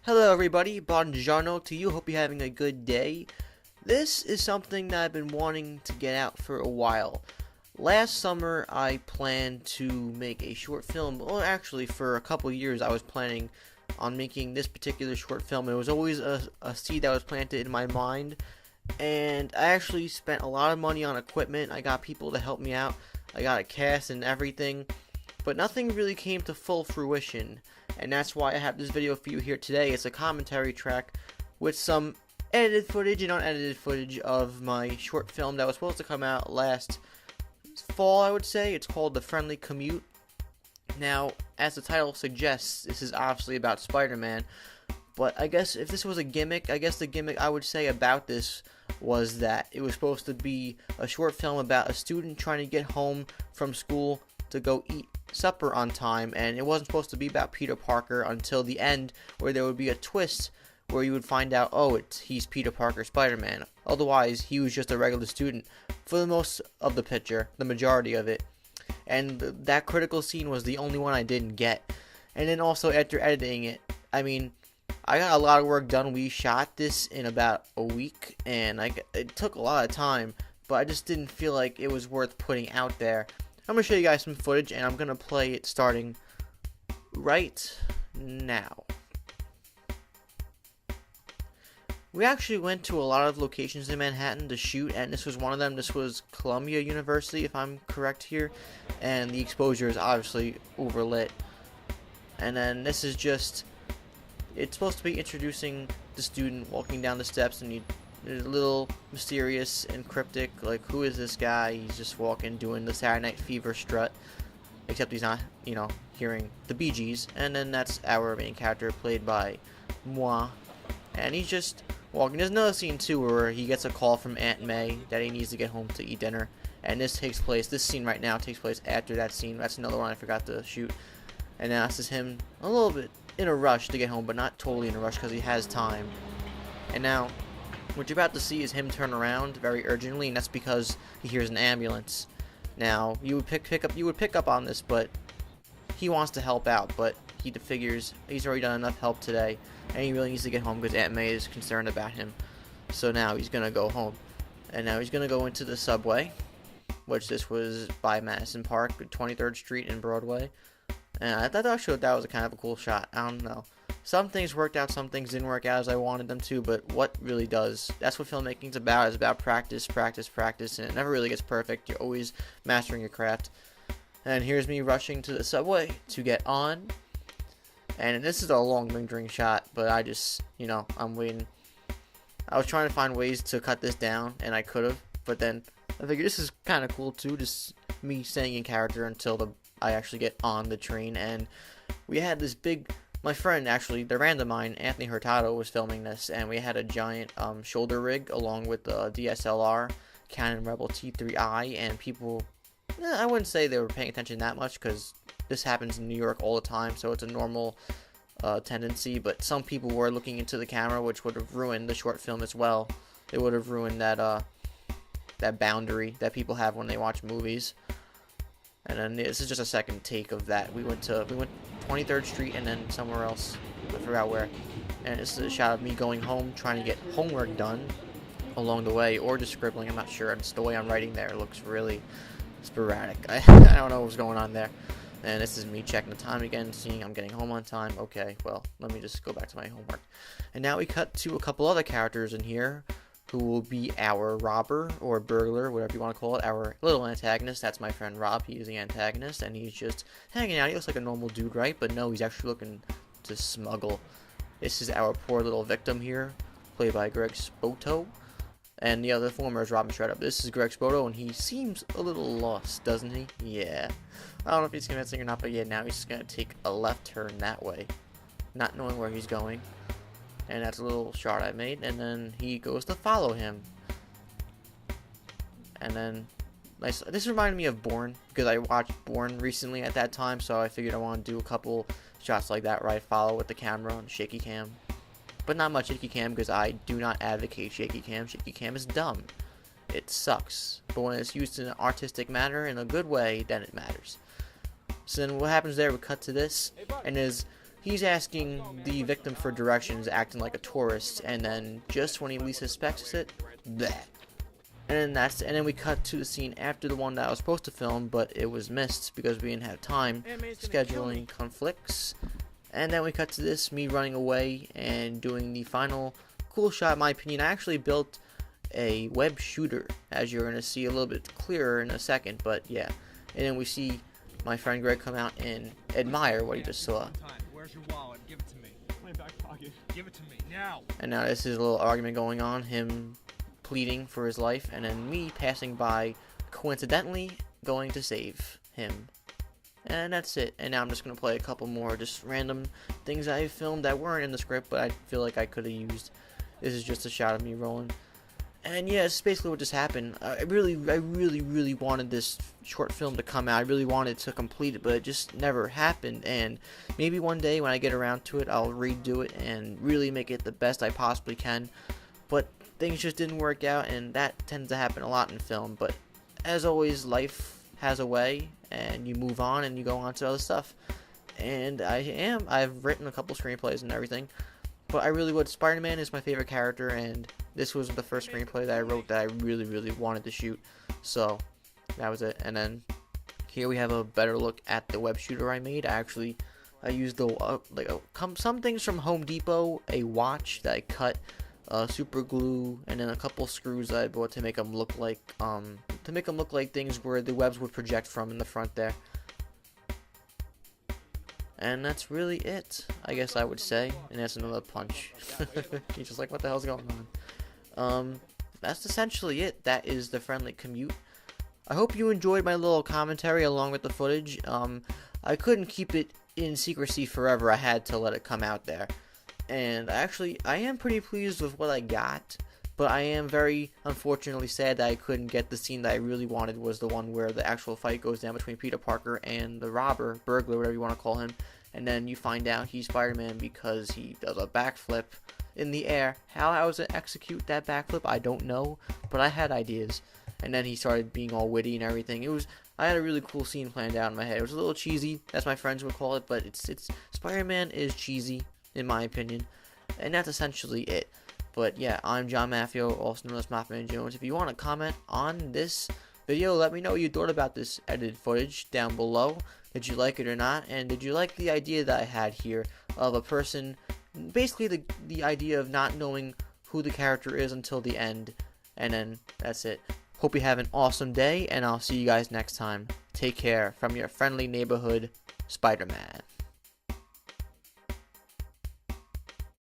Hello everybody, buongiorno to you, hope you're having a good day. This is something that I've been wanting to get out for a while. Last summer I planned to make a short film, well actually for a couple years I was planning on making this particular short film. It was always a seed that was planted in my mind, and I actually spent a lot of money on equipment. I got people to help me out, I got a cast and everything, but nothing really came to full fruition. And that's why I have this video for you here today. It's a commentary track with some edited footage and unedited footage of my short film that was supposed to come out last fall, I would say. It's called The Friendly Commute. Now, as the title suggests, this is obviously about Spider-Man, but I guess if this was a gimmick, I guess the gimmick I would say about this was that it was supposed to be a short film about a student trying to get home from school to go eat supper on time, and it wasn't supposed to be about Peter Parker until the end, where there would be a twist where you would find out, oh, he's Peter Parker, Spider-Man. Otherwise, he was just a regular student for the most of the picture, the majority of it. And that critical scene was the only one I didn't get. And then also after editing it, I mean, I got a lot of work done. We shot this in about a week, and it took a lot of time, but I just didn't feel like it was worth putting out there. I'm going to show you guys some footage, and I'm going to play it starting right now. We actually went to a lot of locations in Manhattan to shoot, and this was one of them. This was Columbia University, if I'm correct here, and the exposure is obviously overlit. And then this is just, it's supposed to be introducing the student walking down the steps, and it's a little mysterious and cryptic, like, who is this guy? He's just walking, doing the Saturday Night Fever strut, except he's not, hearing the Bee Gees. And then that's our main character, played by moi, and he's just walking. There's another scene too where he gets a call from Aunt May that he needs to get home to eat dinner, and this scene right now takes place after that scene. That's another one I forgot to shoot. And now this is him a little bit in a rush to get home, but not totally in a rush because he has time. And now what you're about to see is him turn around very urgently, and that's because he hears an ambulance. Now, you would pick up on this, but he wants to help out, but he figures he's already done enough help today, and he really needs to get home because Aunt May is concerned about him. So now he's gonna go home, and now he's gonna go into the subway, which this was by Madison Park, 23rd Street and Broadway. And I thought that was a kind of a cool shot. I don't know. Some things worked out, some things didn't work out as I wanted them to, but what really does? That's what filmmaking's about. It's about practice, practice, practice, and it never really gets perfect. You're always mastering your craft. And here's me rushing to the subway to get on. And this is a long lingering shot, but I just, I'm waiting. I was trying to find ways to cut this down, and I could have, but then I figured this is kind of cool too, just me staying in character until I actually get on the train. And we had this my friend, actually, the friend of mine, Anthony Hurtado, was filming this, and we had a giant shoulder rig along with the DSLR Canon Rebel T3i, and people, I wouldn't say they were paying attention that much, because this happens in New York all the time, so it's a normal tendency, but some people were looking into the camera, which would have ruined the short film as well. It would have ruined that boundary that people have when they watch movies. And then this is just a second take of that. We went 23rd Street and then somewhere else. I forgot where. And this is a shot of me going home, trying to get homework done along the way, or just scribbling. I'm not sure. It's the way I'm writing there. It looks really sporadic. I don't know what's going on there. And this is me checking the time again, seeing I'm getting home on time. Okay, well, let me just go back to my homework. And now we cut to a couple other characters in here, who will be our robber, or burglar, whatever you want to call it, our little antagonist. That's my friend Rob. He is the antagonist, and he's just hanging out. He looks like a normal dude, right? But no, he's actually looking to smuggle. This is our poor little victim here, played by Greg Spoto, and the other former is Robin Shredder. This is Greg Spoto, and he seems a little lost, doesn't he? Yeah. I don't know if he's convincing or not, but yeah, now he's just going to take a left turn that way, not knowing where he's going. And that's a little shot I made, and then he goes to follow him. And then, this reminded me of Bourne, because I watched Bourne recently at that time, so I figured I want to do a couple shots like that where I follow with the camera on shaky cam. But not much shaky cam, because I do not advocate shaky cam. Shaky cam is dumb. It sucks. But when it's used in an artistic manner, in a good way, then it matters. So then what happens there, we cut to this, and there's he's asking the victim for directions, acting like a tourist, and then just when he least suspects it, bleh. And then we cut to the scene after the one that I was supposed to film, but it was missed because we didn't have time, scheduling conflicts. And then we cut to this, me running away and doing the final cool shot. In my opinion, I actually built a web shooter, as you're going to see a little bit clearer in a second, but yeah. And then we see my friend Greg come out and admire what he just saw. Where's your wallet? Give it to me. My back pocket. Give it to me now. And now this is a little argument going on, him pleading for his life, and then me passing by, coincidentally going to save him. And that's it. And now I'm just going to play a couple more just random things I filmed that weren't in the script, but I feel like I could have used. This is just a shot of me rolling. And yeah, it's basically what just happened. I really wanted this short film to come out. I really wanted to complete it, but it just never happened. And maybe one day when I get around to it, I'll redo it and really make it the best I possibly can. But things just didn't work out, and that tends to happen a lot in film. But as always, life has a way, and you move on and you go on to other stuff. And I've written a couple screenplays and everything. But I really would. Spider-Man is my favorite character, and this was the first screenplay that I wrote that I really wanted to shoot. So that was it. And then here we have a better look at the web shooter I made. I used some things from Home Depot, a watch that I cut, super glue, and then a couple screws that I bought to make them look like things where the webs would project from in the front there. And that's really it, I guess I would say. And that's another punch. He's just like, what the hell's going on? That's essentially it. That is the Friendly Commute. I hope you enjoyed my little commentary along with the footage. I couldn't keep it in secrecy forever. I had to let it come out there. And I am pretty pleased with what I got. But I am very, unfortunately, sad that I couldn't get the scene that I really wanted, was the one where the actual fight goes down between Peter Parker and the robber, burglar, whatever you want to call him. And then you find out he's Spider-Man because he does a backflip in the air. How I was to execute that backflip, I don't know, but I had ideas. And then he started being all witty and everything. I had a really cool scene planned out in my head. It was a little cheesy, as my friends would call it, but it's Spider-Man is cheesy, in my opinion. And that's essentially it. But yeah, I'm John Maffio, also known as MaffmanJones. If you want to comment on this video, let me know what you thought about this edited footage down below. Did you like it or not? And did you like the idea that I had here of a person, basically the idea of not knowing who the character is until the end. And then that's it. Hope you have an awesome day, and I'll see you guys next time. Take care from your friendly neighborhood Spider-Man.